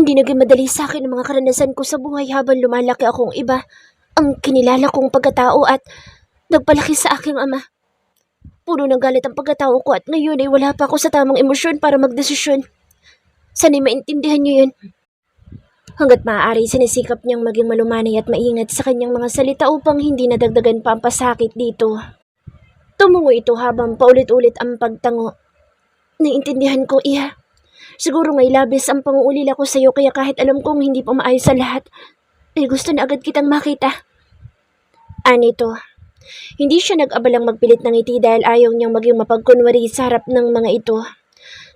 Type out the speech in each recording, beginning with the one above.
Hindi naging madali sa akin ang mga karanasan ko sa buhay habang lumalaki akong iba ang kinilala kong pagkatao at nagpalaki sa aking ama. Puno ng galit ang pagkatao ko at ngayon ay wala pa ako sa tamang emosyon para magdesisyon. Sana'y maintindihan niyo yun. Hanggat maaari sinisikap niyang maging malumanay at maingat sa kanyang mga salita upang hindi nadagdagan pa ang pasakit dito. Tumungo ito habang paulit-ulit ang pagtango. Naiintindihan ko, Iha. Siguro may labis ang panguulila ko sa iyo kaya kahit alam kong hindi pa maayos sa lahat, ay gusto na agad kitang makita. Anito, hindi siya nag-abalang magpilit ng ngiti dahil ayaw niyang maging mapagkunwari sa harap ng mga ito.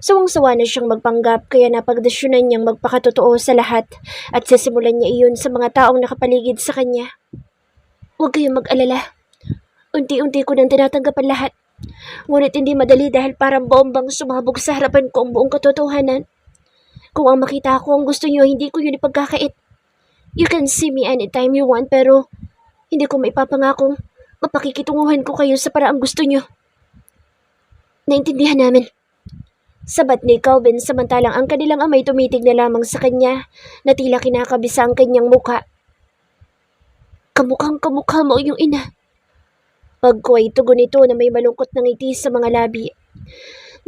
Sawang-sawa na siyang magpanggap kaya napagdesyonan niyang magpakatotoo sa lahat at sisimulan niya iyon sa mga taong nakapaligid sa kanya. Huwag kayong mag-alala. Unti-unti ko nang tinatanggap ang lahat. Ngunit hindi madali dahil parang bombang sumabog sa harapan ko ang buong katotohanan. Kung ang makita ko ang gusto niyo, hindi ko yun ipagkakait. You can see me anytime you want pero hindi ko maipapangakong mapakikitunguhan ko kayo sa paraang gusto niyo. Naintindihan namin. Sabat ni Calvin samantalang ang kanilang amay tumitig na lamang sa kanya na tila kinakabisa ang kanyang muka. Kamukhang kamukha mo yung ina. Pagkuway tugon ito na may malungkot na ngiti sa mga labi.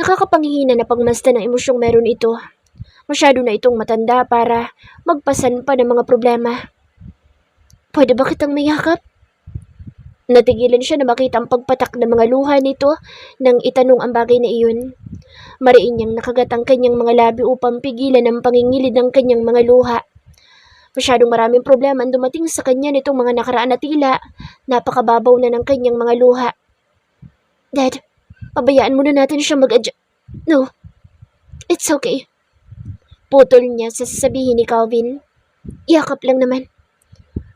Nakakapangihina na pagmasdan ng emosyong meron ito. Masyado na itong matanda para magpasan pa ng mga problema. Pwede ba kitang mayakap? Natigilan siya na makita ang pagpatak ng mga luha nito nang itanong ang bagay na iyon. Mariin niyang nakagat ang kanyang mga labi upang pigilan ang pangingilid ng kanyang mga luha. Masyadong maraming problema ang dumating sa kanya nitong mga nakaraan na tila napakababaw na ng kanyang mga luha. Dad, pabayaan muna natin siya mag-adjust. No, it's okay. Putol niya sa sasabihin ni Calvin. Yakap lang naman.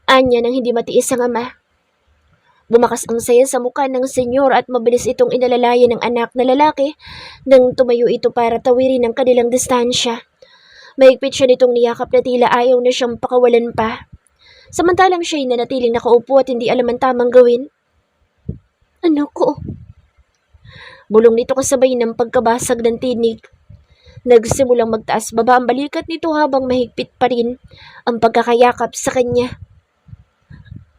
Anya nang hindi matiis ang ama. Bumakas ang saya sa mukha ng senyor at mabilis itong inalalayan ng anak na lalaki nang tumayo ito para tawirin ang kanilang distansya. Mahigpit siya nitong niyakap na tila ayaw na siyang pakawalan pa. Samantalang siya'y nanatiling nakaupo at hindi alam ang tamang gawin. Ano ko? Bulong nito kasabay ng pagkabasag ng tinig. Nagsimulang magtaas baba ang balikat nito habang mahigpit pa rin ang pagkakayakap sa kanya.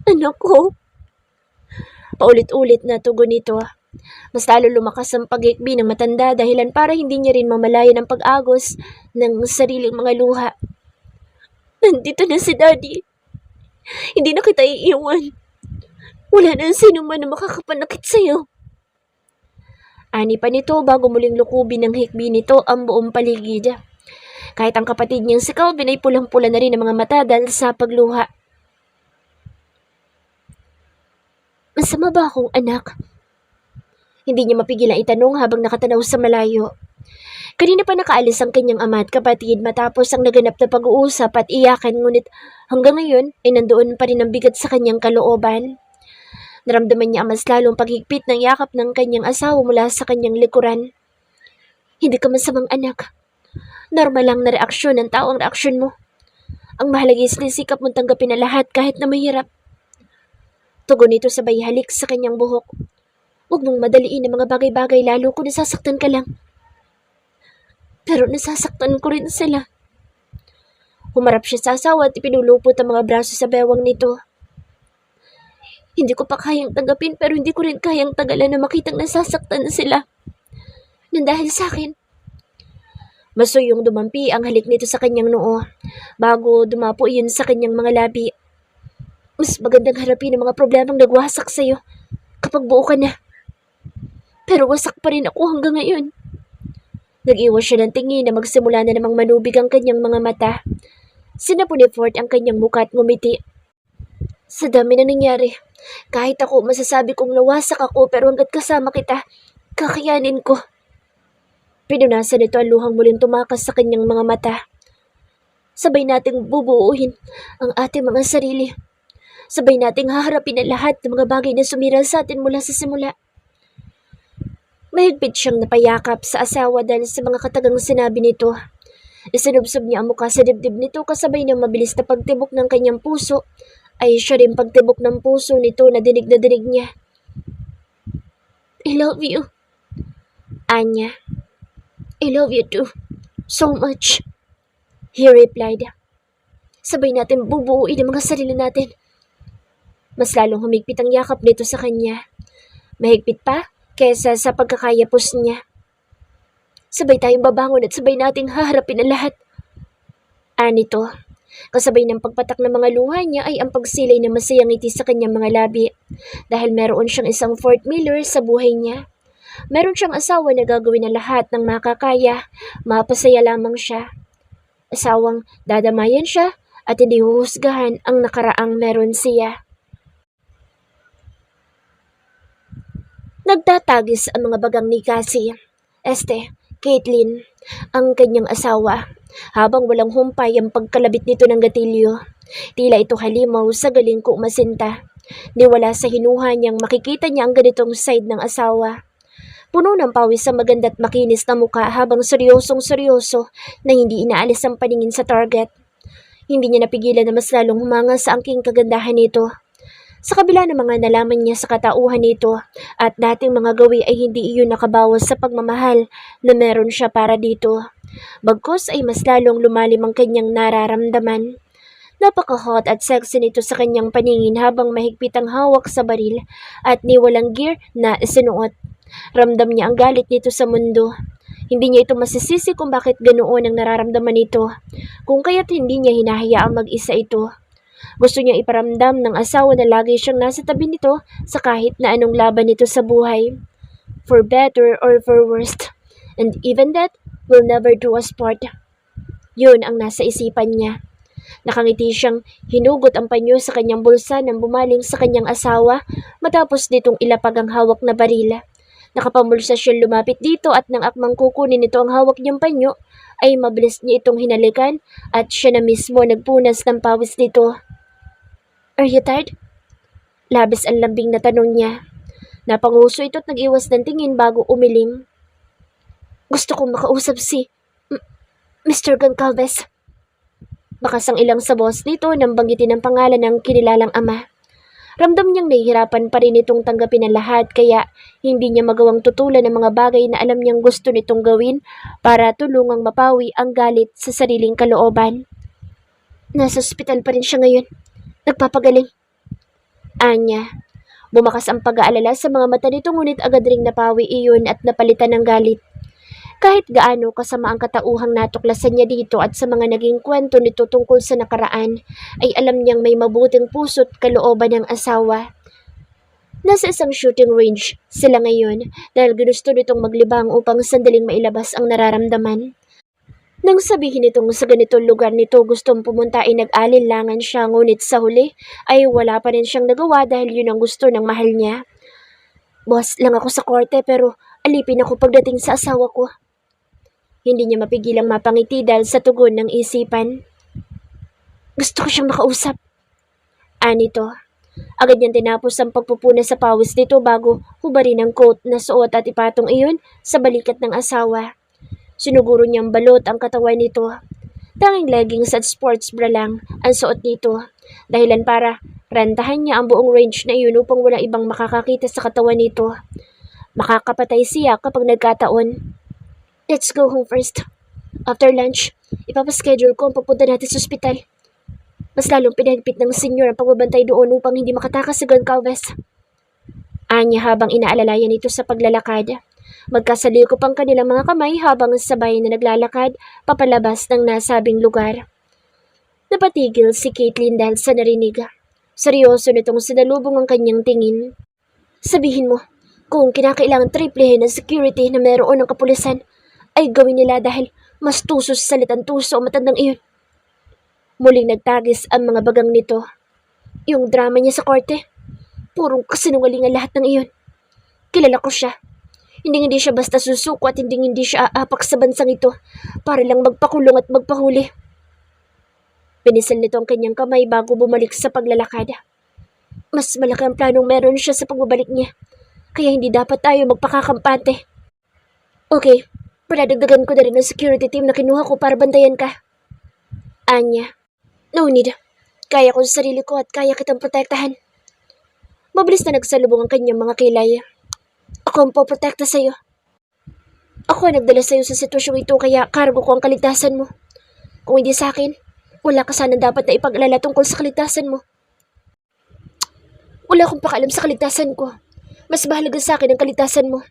Ano ko? Paulit-ulit na tugon nito. Mas lalo lumakas ang paghikbi ng matanda dahilan para hindi niya rin mamalayan ang pag-agos ng sariling mga luha. Nandito na si Daddy. Hindi na kita iiwan. Wala na sino man na makakapanakit sa'yo. Ani pa nito bago muling lukubin ng hikbi nito ang buong paligid. Kahit ang kapatid niyang si Calvin ay pulang-pula na rin ang mga mata dahil sa pagluha. Masama ba akong anak? Hindi niya mapigilang itanong habang nakatanaw sa malayo. Kanina pa nakaalis ang kanyang ama at kapatid matapos ang naganap na pag-uusap at iyakan ngunit hanggang ngayon ay nandoon pa rin ang bigat sa kanyang kalooban. Naramdaman niya ang mas lalong paghigpit ng yakap ng kanyang asawa mula sa kanyang likuran. Hindi ka masamang anak. Normal lang na reaksyon ng tao ang reaksyon mo. Ang mahalaga is nisikap mong tanggapin na lahat kahit na mahirap. Tugon nito sabay halik sa kanyang buhok. Huwag mong madaliin ang mga bagay-bagay lalo kung nasasaktan ka lang. Pero nasasaktan ko rin sila. Humarap siya sa asawa at ipinulupot ang mga braso sa bewang nito. Hindi ko pa kayang tanggapin pero hindi ko rin kayang tagalan na makitang nasasaktan sila. Nang dahil sa akin. Masuyong dumampi ang halik nito sa kanyang noo bago dumapo iyon sa kanyang mga labi. Mas magandang harapin ang mga problemang nagwasak sa'yo kapag buo ka na. Pero wasak pa rin ako hanggang ngayon. Nag-iwas siya ng tingin na magsimula na namang manubig ang kanyang mga mata. Sinapo ni Ford ang kanyang mukha at ngumiti. Sa dami na nangyari, kahit ako masasabi kong nawasak ako pero hanggat kasama kita, kakayanin ko. Pinunasan nito ang luhang muling tumakas sa kanyang mga mata. Sabay nating bubuuhin ang ating mga sarili. Sabay nating haharapin ang lahat ng mga bagay na sumira sa atin mula sa simula. Mahigpit siyang napayakap sa asawa dahil sa mga katagang sinabi nito. Isinubsob niya ang mukha sa dibdib nito kasabay ng mabilis na pagtibok ng kanyang puso ay siya rin pagtibok ng puso nito na dinig niya. I love you. Anya. I love you too. So much. He replied. Sabay natin bubuuin ang mga sarili natin. Mas lalong humigpit ang yakap nito sa kanya. Mahigpit pa kesa sa pagkakayapos niya. Sabay tayong babangon at sabay nating haharapin ang lahat. Anito, kasabay ng pagpatak ng mga luha niya ay ang pagsilay na masayang ngiti sa kanyang mga labi. Dahil meron siyang isang Fort Miller sa buhay niya. Meron siyang asawa na gagawin ang lahat ng makakaya, mapasaya lamang siya. Asawang dadamayan siya at hindi huhusgahan ang nakaraang meron siya. Nagtatagis ang mga bagang ni Cassie, Caitlin, ang kanyang asawa, habang walang humpay ang pagkalabit nito ng gatilyo. Tila ito halimaw sa galing ko umasinta. Niwala sa hinuha niyang makikita niya ang ganitong side ng asawa. Puno ng pawis sa maganda't makinis na mukha habang seryosong-seryoso na hindi inaalis ang paningin sa target. Hindi niya napigilan na mas lalong humanga sa angking kagandahan nito. Sa kabila ng mga nalaman niya sa katauhan nito at dating mga gawi ay hindi iyon nakabawas sa pagmamahal na meron siya para dito. Bagkus ay mas lalong lumalim ang kanyang nararamdaman. Napaka-hot at sexy nito sa kanyang paningin habang mahigpit ang hawak sa baril at niwalang gear na isinuot. Ramdam niya ang galit nito sa mundo. Hindi niya ito masisisi kung bakit ganoon ang nararamdaman nito, kung kaya't hindi niya hinahayaang mag-isa ito. Gusto niya iparamdam ng asawa na lagi siyang nasa tabi nito sa kahit na anong laban nito sa buhay. For better or for worse. And even that will never do us part. Yun ang nasa isipan niya. Nakangiti siyang hinugot ang panyo sa kanyang bulsa nang bumaling sa kanyang asawa matapos nitong ilapag ang hawak na barila. Nakapamulsa siyang lumapit dito at nang akmang kukunin nito ang hawak niyang panyo, ay mabilis niya itong hinalikan at siya na mismo nagpunas ng pawis nito. Are you tired? Labis ang lambing na tanong niya. Napanguso ito at nag-iwas ng tingin bago umiling. Gusto kong makausap si Mr. Goncalves. Bakas ang ilang sa boss nito nang banggitin ang pangalan ng kinilalang ama. Ramdam niyang nahihirapan pa rin itong tanggapin ang lahat kaya hindi niya magawang tutulan ng mga bagay na alam niyang gusto nitong gawin para tulungang mapawi ang galit sa sariling kalooban. Nasa ospital pa rin siya ngayon. Nagpapagaling. Anya. Bumakas ang pag-aalala sa mga mata nito ngunit agad ring napawi iyon at napalitan ng galit. Kahit gaano kasama ang katauhang natuklasan niya dito at sa mga naging kwento nito tungkol sa nakaraan, ay alam niyang may mabuting puso't kalooban ng asawa. Nasa isang shooting range sila ngayon dahil ginusto nitong maglibang upang sandaling mailabas ang nararamdaman. Nang sabihin nitong sa ganitong lugar nito gustong pumunta ay nag-alinlangan siya ngunit sa huli ay wala pa rin siyang nagawa dahil yun ang gusto ng mahal niya. Boss lang ako sa korte pero alipin ako pagdating sa asawa ko. Hindi niya mapigilang mapangiti dahil sa tugon ng isipan. Gusto ko siyang makausap. Anito. Agad niyang tinapos ang pagpupuna sa pawis nito bago hubarin ang coat na suot at ipatong iyon sa balikat ng asawa. Sinuguro niyang balot ang katawan nito. Tanging leggings at sports bra lang ang suot nito. Dahilan para rentahan niya ang buong range na iyon upang wala ibang makakakita sa katawan nito. Makakapatay siya kapag nagkataon. Let's go home first. After lunch, ipapaschedule ko ang pagpunta natin sa ospital. Mas lalong pinahigpit ng senyor ang pagbabantay doon upang hindi makatakas si Goncalves. Anya habang inaalalayan ito sa paglalakad. Magkasaliko pang kanilang mga kamay habang sabay na naglalakad papalabas ng nasabing lugar. Napatigil si Caitlin dahil sa narinig. Seryoso nitong sinalubong ang kanyang tingin. Sabihin mo, kung kinakailangan triplehin ng security na meron ng kapulisan, ay gawin nila dahil mas tuso sa salitang tuso ang matandang iyon. Muling nagtagis ang mga bagang nito. Yung drama niya sa korte, purong kasinungaling ang lahat ng iyon. Kilala ko siya. Hindi siya basta susuko at hindi siya aapak sa bansang ito para lang magpakulong at magpahuli. Pinisil nito ang kanyang kamay bago bumalik sa paglalakad. Mas malaki ang planong meron siya sa pagbabalik niya, kaya hindi dapat tayo magpakakampante. Okay. Padadagdagan ko na rin ang security team na kinuha ko para bantayan ka. Anya. No need. Kaya ko sa sarili ko at kaya kitang protektahan. Mabilis na nagsalubong ang kanyang mga kilay. Ako ang poprotekta sa'yo. Ako ang nagdala sa'yo sa sitwasyong ito kaya kargo ko ang kaligtasan mo. Kung hindi sa akin, wala ka sana dapat na ipag-alala tungkol sa kaligtasan mo. Wala akong pakialam sa kaligtasan ko. Mas mahalaga sa akin ang kaligtasan mo.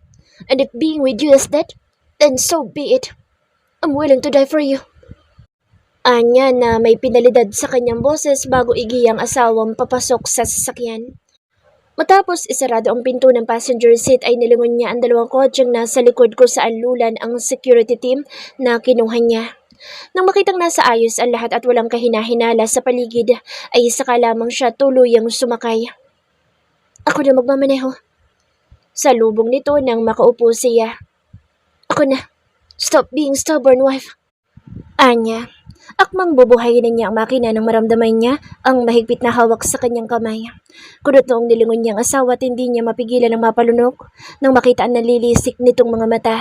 And if being with you is that, then so be it. I'm willing to die for you. Anya na may pinalidad sa kanyang boses bago igiyang asawang papasok sa sasakyan. Matapos isarado ang pinto ng passenger seat ay nilingon niya ang dalawang kotseng nasa likod ko sa anlulan ang security team na kinuha niya. Nang makitang nasa ayos ang lahat at walang kahinahinala sa paligid, ay saka lamang siya tuluyang sumakay. Ako na magmamaneho. Sa lubong nito nang makaupo siya. Ako na. Stop being stubborn, wife. Anya. Akmang bubuhayin na niya ang makina nang maramdaman niya ang mahigpit na hawak sa kanyang kamay. Kunot noong nilingon niya ang asawa at hindi niya mapigilan ang mapalunok nang makita ang nalilisik nitong mga mata.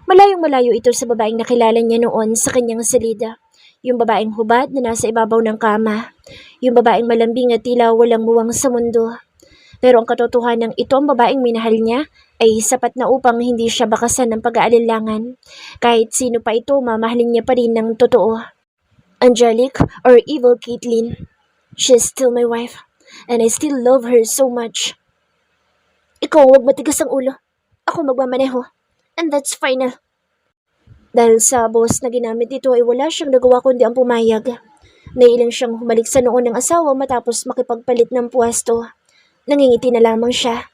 Malayong malayo ito sa babaeng nakilala niya noon sa kanyang salida. Yung babaeng hubad na nasa ibabaw ng kama. Yung babaeng malambing at tila walang muwang sa mundo. Pero ang katotohanan ito ang babaeng minahal niya ay sapat na upang hindi siya bakasan ng pag-aalinlangan. Kahit sino pa ito, mamahalin niya pa rin ng totoo. Angelic or evil Caitlyn, she's still my wife, and I still love her so much. Ikaw huwag matigas ang ulo. Ako magmamaneho, and that's final. Dahil sa boss na ginamit ito ay wala siyang nagawa kundi ang pumayag. Nailang siyang humalik sa noon ng asawa matapos makipagpalit ng puwesto. Nangingiti na lamang siya.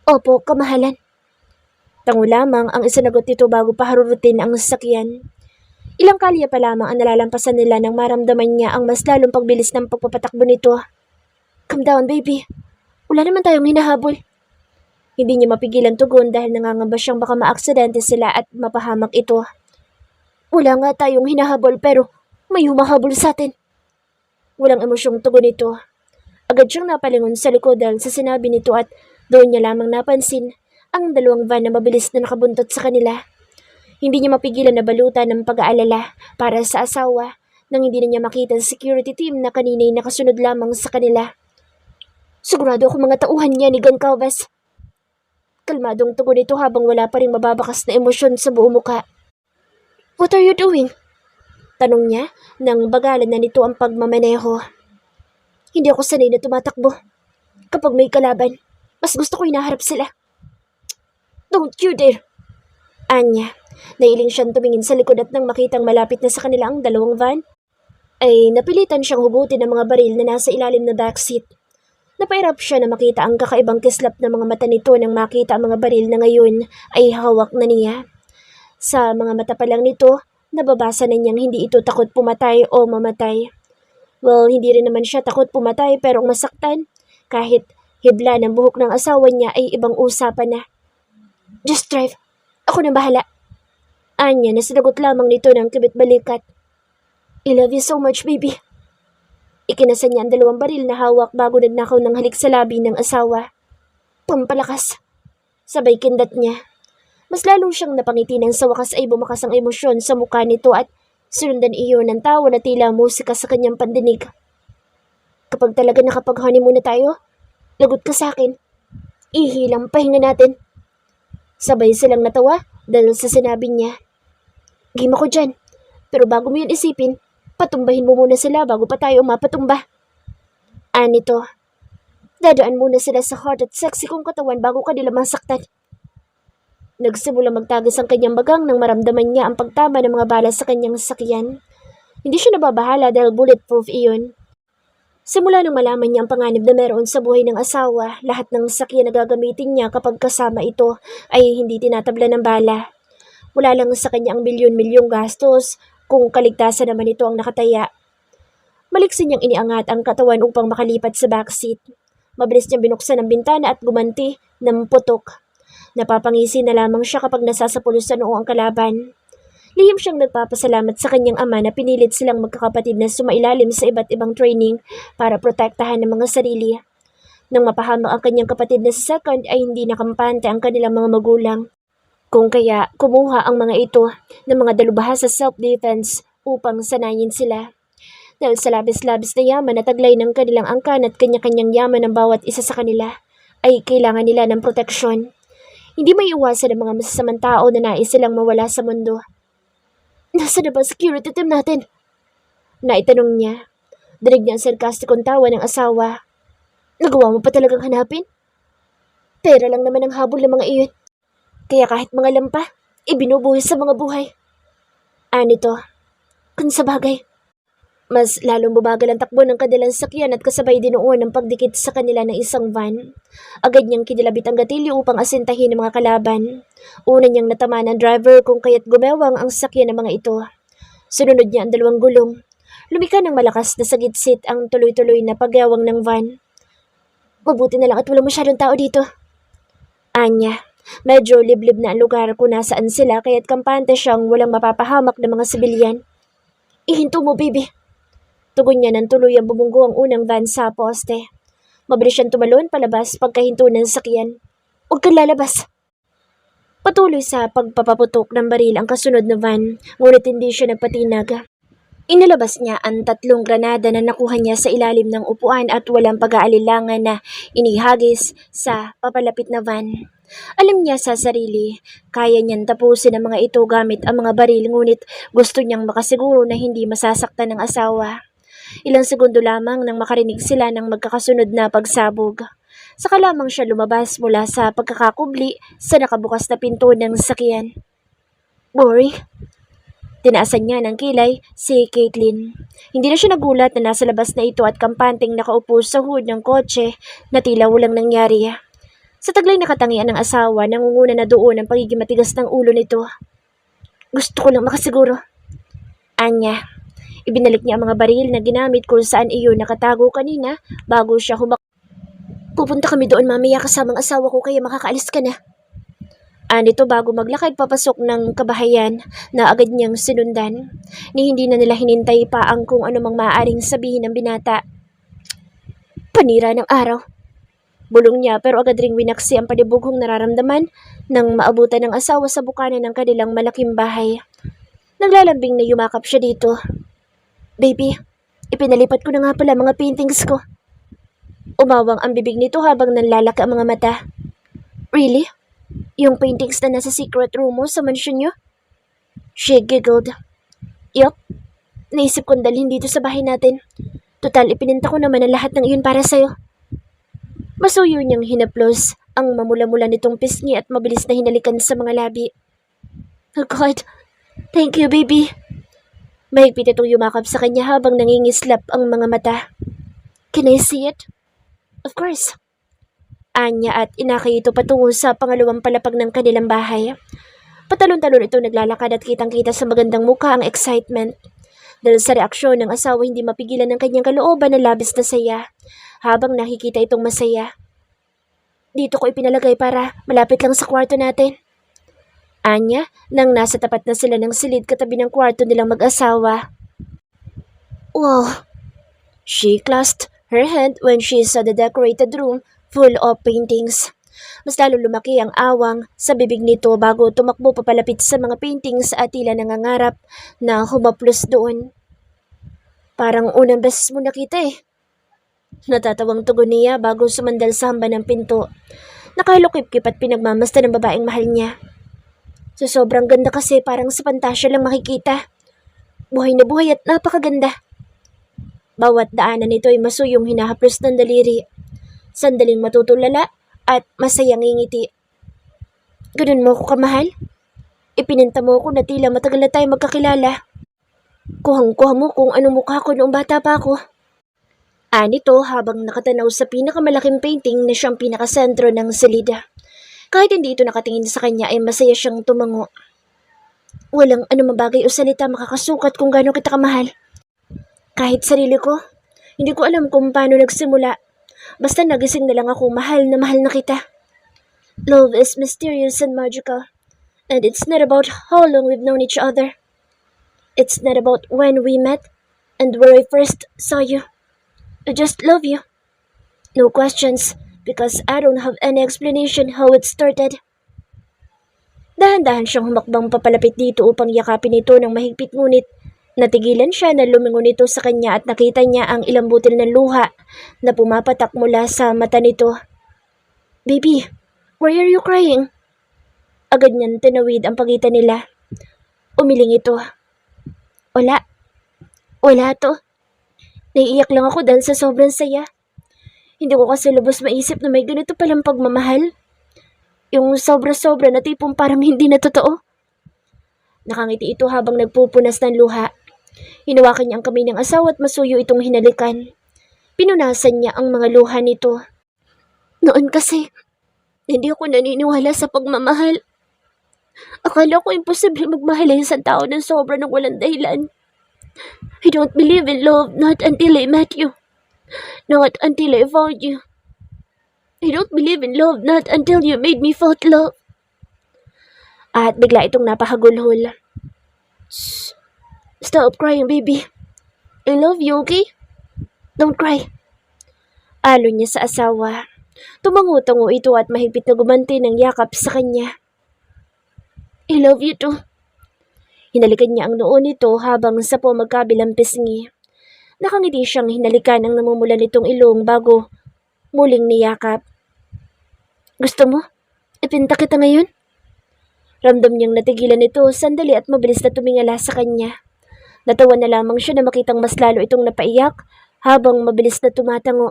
Opo, kamahalan. Tango lamang ang isinagot nito bago paharurutin ang sasakyan. Ilang kalye pa lamang ang nalalampasan nila nang maramdaman niya ang mas lalong pagbilis ng pagpapatakbo nito. Calm down, baby. Wala naman tayong hinahabol. Hindi niya mapigilan tugon dahil nangangamba siyang baka maaksidente sila at mapahamak ito. Wala nga tayong hinahabol pero may humahabol sa atin. Walang emosyong tugon nito. Agad siyang napalingon sa likod dahil sa sinabi nito at doon niya lamang napansin ang dalawang van na mabilis na nakabuntot sa kanila. Hindi niya mapigilan na balutan ng pag-aalala para sa asawa nang hindi na niya makita ang security team na kanina'y nakasunod lamang sa kanila. Sigurado ako mga tauhan niya ni Goncalves. Kalmadong tugon nito habang wala pa rin mababakas na emosyon sa buong muka. What are you doing? Tanong niya nang bagalan na nito ang pagmamaneho. Hindi ako sanay na tumatakbo. Kapag may kalaban, mas gusto ko hinaharap sila. Don't you dare! Anya. Nailing siyang tumingin sa likod at nang makitang malapit na sa kanila ang dalawang van, ay napilitan siyang hugutin ang mga baril na nasa ilalim na backseat. Napairap siya na makita ang kakaibang kislap ng mga mata nito nang makita ang mga baril na ngayon ay hawak na niya. Sa mga mata pa lang nito, nababasa na niyang hindi ito takot pumatay o mamatay. Well, hindi rin naman siya takot pumatay pero ang masaktan, kahit hibla ng buhok ng asawa niya ay ibang usapan na. Just drive. Ako na bahala. Anya na sinagot lamang nito ng kibit-balikat. I love you so much, baby. Ikinasa niya ang dalawang baril na hawak bago nagnakaw ng halik sa labi ng asawa. Pampalakas. Sabay kindat niya. Mas lalong siyang napangiti nang sa wakas ay bumakas ang emosyon sa mukha nito at sinundan iyon ng tawa na tila musika sa kanyang pandinig. Kapag talaga nakapag-honeymoon na tayo, lagot ka sa akin. Ihilang pahinga natin. Sabay silang natawa dahil sa sinabi niya. Game ako dyan. Pero bago mo yun isipin, patumbahin mo muna sila bago pa tayo mapatumba. Anito. Dadaan muna sila sa hot at sexy kong katawan bago ka nila masaktan. Nagsimula magtagis ang kanyang bagang nang maramdaman niya ang pagtama ng mga bala sa kanyang sasakyan. Hindi siya nababahala dahil bulletproof iyon. Simula nang malaman niya ang panganib na meron sa buhay ng asawa, lahat ng sasakyan na gagamitin niya kapag kasama ito ay hindi tinatabla ng bala. Wala lang sa kanya ang milyon-milyong gastos kung kaligtasan naman ito ang nakataya. Maliksin niyang iniangat ang katawan upang makalipat sa backseat. Mabilis niyang binuksan ang bintana at gumanti ng putok. Napapangisi na lamang siya kapag nasasapulos sa noo ang kalaban. Lihim siyang nagpapasalamat sa kanyang ama na pinilit silang magkakapatid na sumailalim sa iba't ibang training para protektahan ng mga sarili. Nang mapahamak ang kanyang kapatid na si Second ay hindi nakampante ang kanilang mga magulang. Kung kaya kumuha ang mga ito ng mga dalubhasa sa self-defense upang sanayin sila. Dahil sa labis-labis na yaman na taglay ng kanilang angkan at kanya-kanyang yaman ng bawat isa sa kanila, ay kailangan nila ng proteksyon. Hindi may iwasan ng mga masasamang tao na nais silang mawala sa mundo. Nasa na ba ang security team natin? Naitanong niya. Dinig niya ang sarkastikong tawa ng asawa. Nagawa mo pa talagang hanapin? Pera lang naman ang habol ng mga iyon. Kaya kahit mga lampa, ibinubuhis sa mga buhay. Anito, kung sa bagay. Mas lalong bumagal ang takbo ng kanilang sakyan at kasabay din noon ang pagdikit sa kanila ng isang van. Agad niyang kinilabit ang gatilyo upang asintahin ang mga kalaban. Una niyang natama ng driver kung kaya't gumewang ang sakyan ng mga ito. Sununod niya ang dalawang gulong. Lumika ng malakas na sagitsit ang tuloy-tuloy na pagyawang ng van. Mabuti na lang at walang masyadong tao dito. Anya, medyo liblib na ang lugar kung nasaan sila kaya't kampante siyang walang mapapahamak ng mga sibilyan. Ihinto mo, baby. Tugon niya ng tuloy ang bumunggo ang unang van sa poste. Mabilis siyang tumalon palabas pagkahinto ng sakyan. Huwag kang lalabas. Patuloy sa pagpapaputok ng baril ang kasunod na van, ngunit hindi siya nagpatinag. Inilabas niya ang 3 granada na nakuha niya sa ilalim ng upuan at walang pag-aalilangan na inihagis sa papalapit na van. Alam niya sa sarili, kaya niyang tapusin ang mga ito gamit ang mga baril ngunit gusto niyang makasiguro na hindi masasaktan ng asawa. Ilang segundo lamang nang makarinig sila ng magkakasunod na pagsabog. Saka lamang siya lumabas mula sa pagkakakubli sa nakabukas na pinto ng sakyan. Boring. Tinaasan niya ng kilay si Caitlin. Hindi na siya nagulat na nasa labas na ito at kampanteng nakaupo sa hood ng kotse na tila walang nangyari. Sa taglay na katangian ng asawa, nangunguna na doon ang pagiging matigas ng ulo nito. Gusto ko lang makasiguro. Anya. Ibinalik niya ang mga baril na ginamit kung saan iyon nakatago kanina bago siya Pupunta kami doon mamaya kasamang asawa ko kaya makakaalis ka na. Anito bago maglakad papasok ng kabahayan na agad niyang sinundan. Ni hindi na nila hinintay pa ang kung anumang maaaring sabihin ng binata. Panira ng araw. Bulong niya pero agad ring winaksi ang panibughong nararamdaman nang maabutan ng asawa sa bukana ng kanilang malaking bahay. Naglalambing na yumakap siya dito. Baby, ipinalipat ko na nga pala mga paintings ko. Umawang ang bibig nito habang nanlalaki ang mga mata. Really? Yung paintings na nasa secret room mo sa mansyon niyo? She giggled. Yup. Naisip kong dalhin dito sa bahay natin. Total, ipininta ko naman ang lahat ng iyon para sa'yo. Masuyo niyang hinaplos ang mamula-mula nitong pisngi at mabilis na hinalikan sa mga labi. Oh God, thank you, baby. Mahigpit itong yumakap sa kanya habang nangingislap ang mga mata. Can I see it? Of course. Anya at inakay ito patungo sa pangalawang palapag ng kanilang bahay. Patalon-talon ito naglalakad at kitang-kita sa magandang mukha ang excitement. Dahil sa reaksyon ng asawa hindi mapigilan ng kanyang kalooban na labis na saya habang nakikita itong masaya. Dito ko ipinalagay para malapit lang sa kwarto natin. Anya, nang nasa tapat na sila ng silid katabi ng kwarto nilang mag-asawa. Wow! She clasped her hand when she saw the decorated room full of paintings. Mas lalo lumaki ang awang sa bibig nito bago tumakbo papalapit sa mga paintings at tila nangangarap na humaplos doon. Parang unang beses mo nakita eh. Natatawang tugon niya bago sumandal sa hamba ng pinto. Nakahalukip-kip at pinagmamasta ng babaeng mahal niya. So sobrang ganda kasi parang sa pantasya lang makikita. Buhay na buhay at napakaganda. Bawat daanan nito ay masuyong hinahaplos ng daliri. Sandaling matutulala at masayang ngingiti. Ganun mo ako kamahal? Ipininta mo ako na tila matagal na tayo magkakilala. Kuhang-kuha mo kung anong mukha ko noong bata pa ako. Anito habang nakatanaw sa pinakamalaking painting na siyang pinakasentro ng silid. Kahit hindi ito nakatingin sa kanya ay masaya siyang tumango. Walang anumang bagay o salita makakasukat kung gaano kita kamahal. Kahit sarili ko, hindi ko alam kung paano nagsimula. Basta nagising na lang ako mahal na kita. Love is mysterious and magical. And it's not about how long we've known each other. It's not about when we met and where I first saw you. I just love you. No questions. Because I don't have any explanation how it started. Dahan-dahan siyang humakbang papalapit dito upang yakapin ito ng mahigpit ngunit natigilan siya na lumingon ito sa kanya at nakita niya ang ilang butil ng luha na pumapatak mula sa mata nito. Baby, why are you crying? Agad niyan tinawid ang pagitan nila. Umiling ito. Wala. Wala to. Naiiyak lang ako dahil sa sobrang saya. Hindi ko kasi lubos maisip na may ganito palang pagmamahal. Yung sobra-sobra na tipong parang hindi na totoo. Nakangiti ito habang nagpupunas ng luha. Hinawakan niya ang kamay ng asawa at masuyo itong hinalikan. Pinunasan niya ang mga luha nito. Noon kasi, hindi ako naniniwala sa pagmamahal. Akala ko imposible magmahal ang isang tao ng sobra ng walang dahilan. I don't believe in love not until I met you. Not until I found you. I don't believe in love not until you made me felt love. At bigla itong napahagulhol. Shh. Stop crying, baby. I love you, okay? Don't cry. Alon niya sa asawa. Tumango-tango ito at mahigpit na gumanti ng yakap sa kanya. I love you too. Hinalikan niya ang noo nito habang sa po magkabilang pisngi. Nakangiti siyang hinalikan ang namumulan nitong ilong bago muling niyakap. Gusto mo? Ipinta kita ngayon? Ramdam niyang natigilan ito sandali at mabilis na tumingala sa kanya. Natawa na lamang siya na makitang mas lalo itong napaiyak habang mabilis na tumatango.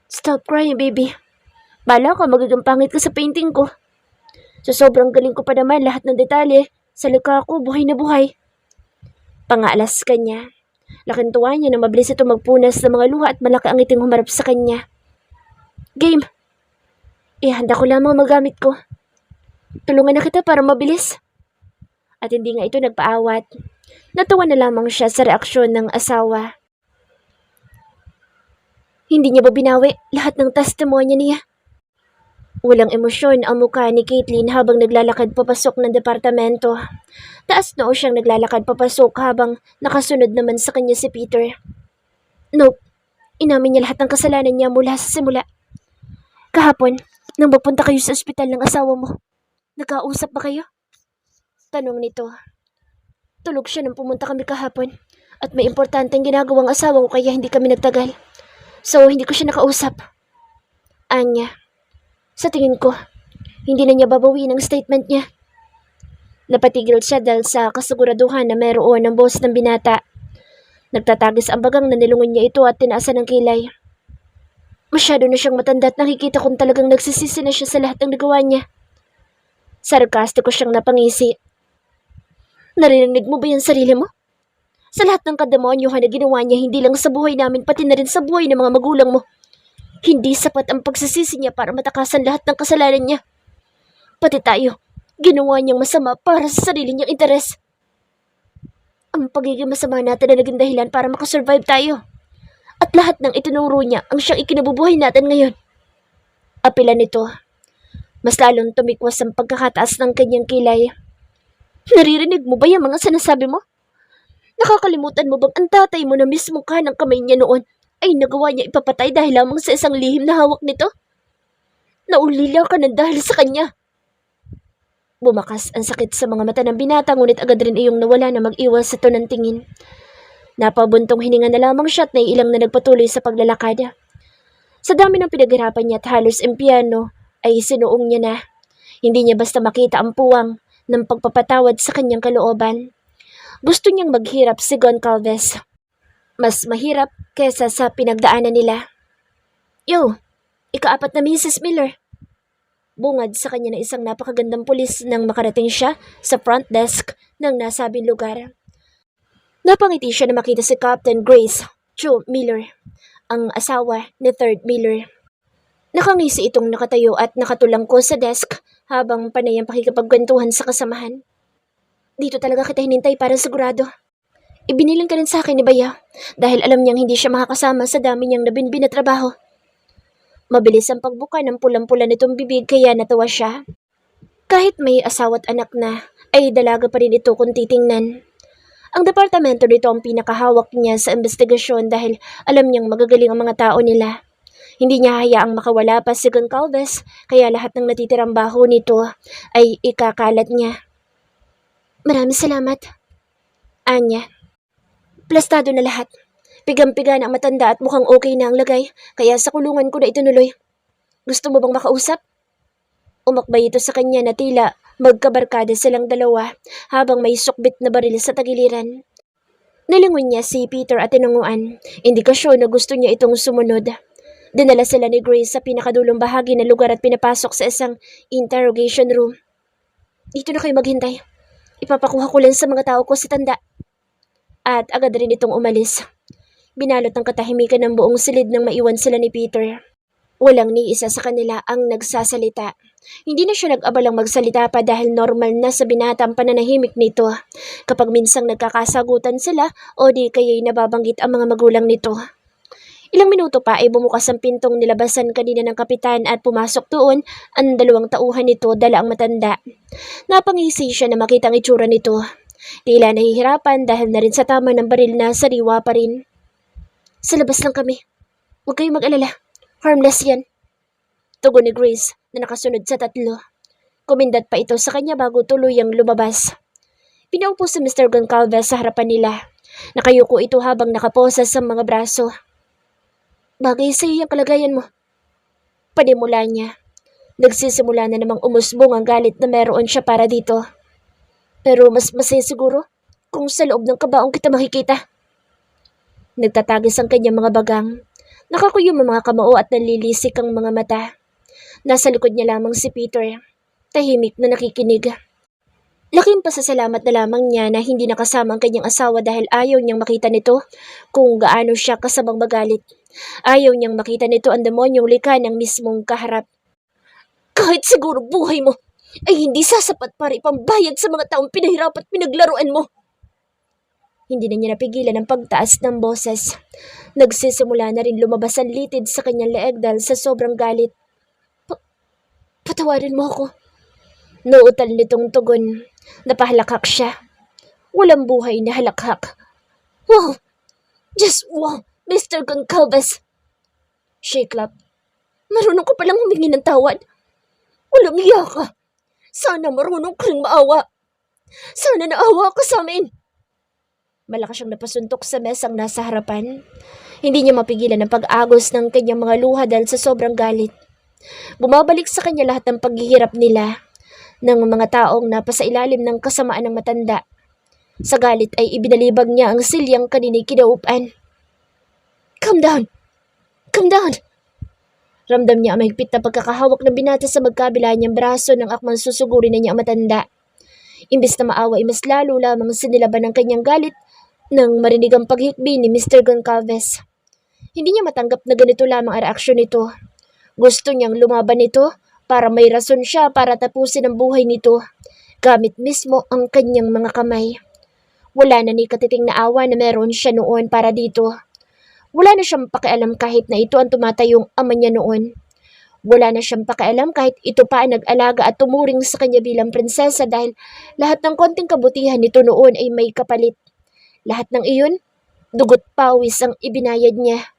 Stop crying, baby. Bala ka, magiging pangit ka sa painting ko. Sa sobrang galing ko pa naman lahat ng detalye, sa likha ko buhay na buhay. Pangaalas ka niya. Laking tuwa niya na mabilis ito magpunas ng mga luha at malaki ang iting humarap sa kanya. Game. Ihanda ko lamang magamit ko. Tulungan na kita para mabilis. At hindi nga ito nagpaawat. Natuwa na lamang siya sa reaksyon ng asawa. Hindi niya ba binawi lahat ng testimonya niya? Walang emosyon ang mukha ni Caitlin habang naglalakad papasok ng departamento. Taas noo siyang naglalakad papasok habang nakasunod naman sa kanya si Peter. Nope, inamin niya lahat ng kasalanan niya mula sa simula. Kahapon, nang magpunta kayo sa ospital ng asawa mo, nagkausap ba kayo? Tanong nito. Tulog siya nang pumunta kami kahapon at may importanteng ginagawang asawa ko kaya hindi kami nagtagal. So, hindi ko siya nakausap. Anya. Sa tingin ko, hindi na niya babawiin ang statement niya. Napatigil siya dahil sa kasiguraduhan na mayroon ang boss ng binata. Nagtatagis ang bagang na nilungon niya ito at tinaasan ng kilay. Masyado na siyang matanda at nakikita kong talagang nagsisisi na siya sa lahat ng nagawa niya. Sarkastiko siyang napangisi. Narinig mo ba yan sarili mo? Sa lahat ng kademonyohan na ginawa niya, hindi lang sa buhay namin, pati na rin sa buhay ng mga magulang mo. Hindi sapat ang pagsisisi niya para matakasan lahat ng kasalanan niya. Pati tayo, ginawa niyang masama para sa sarili niyang interes. Ang pagiging masama natin na naging dahilan para makasurvive tayo. At lahat ng itinuro niya ang siyang ikinabubuhay natin ngayon. Apila nito. Mas lalong tumikwas ang pagkakataas ng kanyang kilay. Naririnig mo ba yung mga sinasabi mo? Nakakalimutan mo bang ang tatay mo na mismo kanang kamay niya noon ay nagawa niya ipapatay dahil lamang sa isang lihim na hawak nito? Naulila ka na dahil sa kanya. Bumakas ang sakit sa mga mata ng binata ngunit agad rin iyong nawala na mag-iwas sa to ng tingin. Napabuntong hininga na lamang siya at naiilang na nagpatuloy sa paglalakad. Sa dami ng pinaghirapan niya at halos empiano ay sinuong niya na. Hindi niya basta makita ang puwang ng pagpapatawad sa kanyang kalooban. Gusto niyang maghirap si Goncalves. Mas mahirap kesa sa pinagdaanan nila. Yo, ika-4 na Mrs. Miller. Bungad sa kanya na isang napakagandang pulis nang makarating siya sa front desk ng nasabing lugar. Napangiti siya na makita si Captain Grace Joe Miller, ang asawa ni Third Miller. Nakangisi itong nakatayo at nakatulangko sa desk habang panay ang pakikipagkwentuhan sa kasamahan. Dito talaga kita hinintay para sigurado. Ibinilang ka rin sa akin ni Baya dahil alam niyang hindi siya makakasama sa dami niyang nabinbin na trabaho. Mabilis ang pagbuka ng pulang-pula nitong bibig kaya natawa siya. Kahit may asawa't anak na, ay dalaga pa rin ito kung titingnan. Ang departamento nito ang pinakahawak niya sa investigasyon dahil alam niyang magagaling ang mga tao nila. Hindi niya hayaang makawala pa si Goncalves kaya lahat ng natitirang baho nito ay ikakalat niya. Maraming salamat. Anya. Plastado na lahat. Pigang-piga na ang matanda at mukhang okay na ang lagay, kaya sa kulungan ko na itinuloy. Gusto mo bang makausap? Umakbay ito sa kanya na tila magkabarkada silang dalawa habang may sukbit na baril sa tagiliran. Nilingon niya si Peter at tinanguan, indikasyon na gusto niya itong sumunod. Dinala sila ni Grace sa pinakadulong bahagi ng lugar at pinapasok sa isang interrogation room. Dito na kayo maghintay. Ipapakuha ko lang sa mga tao ko si Tanda. At agad rin itong umalis. Binalot ng katahimikan ng buong silid nang maiwan sila ni Peter. Walang ni isa sa kanila ang nagsasalita. Hindi na siya nag-abalang magsalita pa dahil normal na sa binata ang pananahimik nito. Kapag minsang nagkakasagutan sila o di kaya'y nababanggit ang mga magulang nito. Ilang minuto pa ay bumukas ang pintong nilabasan kanina ng kapitan at pumasok doon ang 2 tauhan nito dala ang matanda. Napangisi siya na makita ang itsura nito. Tila nahihirapan dahil na rin sa tama ng baril na sariwa pa rin. Sa labas lang kami. Huwag kayong mag-alala. Harmless yan. Tugon ni Grace na nakasunod sa 3. Kumindat pa ito sa kanya bago tuluyang lumabas. Pinaupo si Mr. Goncalves sa harapan nila. Nakayuko ito habang nakaposas sa mga braso. Bagay sa iyo yung kalagayan mo. Panimula niya. Nagsisimula na namang umusbong ang galit na meron siya para dito. Pero mas masaya siguro kung sa loob ng kabaong kita makikita. Nagtatagis ang kanyang mga bagang. Nakakuyom ang mga kamao at nalilisik ang mga mata. Nasa likod niya lamang si Peter. Tahimik na nakikinig. Laking pasasalamat na lamang niya na hindi nakasama ang kanyang asawa dahil ayaw niyang makita nito kung gaano siya kasabang magalit. Ayaw niyang makita nito ang demonyong likha ng mismong kaharap. Kahit siguro buhay mo ay hindi sasapat para ipambayad sa mga taong pinahirap at pinaglaruan mo. Hindi na niya napigilan ang pagtaas ng boses. Nagsisimula na rin lumabas ang litid sa kanyang leeg dahil sa sobrang galit. Patawarin mo ako. Nautal nitong tugon. Napahalakhak siya. Walang buhay na halakhak. Wow! Just wow! Mr. Goncalves! Shiklap. Marunong ka palang humingi ng tawad. Walang iya ka. Sana marunong ka rin maawa. Sana naawa ka sa amin. Malakas siyang napasuntok sa mesang nasa harapan. Hindi niya mapigilan ang pag-agos ng kanyang mga luha dahil sa sobrang galit. Bumabalik sa kanya lahat ng paghihirap nila ng mga taong napasailalim ng kasamaan ng matanda. Sa galit ay ibinalibag niya ang silyang kanina'y kinaupan. Calm down! Calm down! Ramdam niya ang mahigpit na pagkakahawak ng binata sa magkabila niyang braso ng akmang susugurin na niya ang matanda. Imbes na maawa ay mas lalo lamang sinilaban ng kanyang galit nang marinig ang paghikbi ni Mr. Goncalves. Hindi niya matanggap na ganito lamang ang reaksyon nito. Gusto niyang lumaban nito para may rason siya para tapusin ang buhay nito, gamit mismo ang kanyang mga kamay. Wala na ni katiting na awa na meron siya noon para dito. Wala na siyang pakialam kahit na ito ang tumatayong ama niya noon. Wala na siyang pakialam kahit ito pa ang nag-alaga at tumuring sa kanya bilang prinsesa dahil lahat ng konting kabutihan nito noon ay may kapalit. Lahat ng iyon, dugot pawis ang ibinayad niya.